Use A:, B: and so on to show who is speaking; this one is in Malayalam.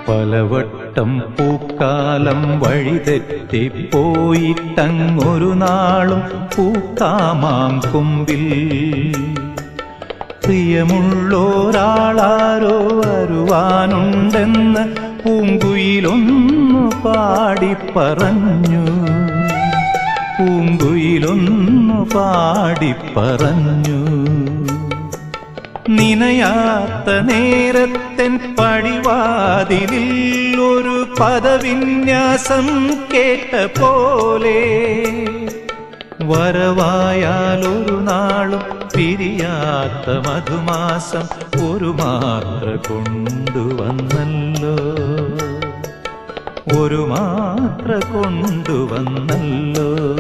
A: പലവട്ടം പൂക്കാലം വഴിതെറ്റിപ്പോയിട്ടങ്ങൊരു നാളും പൂക്കാമാം കൊമ്പിൽ പ്രിയമുള്ളോരാളാരോ വരുവാനുണ്ടെന്ന് പൂങ്കുയിലൊന്നു പാടിപ്പറഞ്ഞു. പൂങ്കുയിലൊന്നു പാടിപ്പറഞ്ഞു. നിനയാത്ത നേരത്തെൻ പടിവാതിലിൽ ഒരു പദവിന്യാസം കേട്ട പോലെ വരവായാലൊരു നാളും പിരിയാത്ത മധുമാസം ഒരു മാത്ര കൊണ്ടുവന്നല്ലോ. ഒരു മാത്ര കൊണ്ടുവന്നല്ലോ.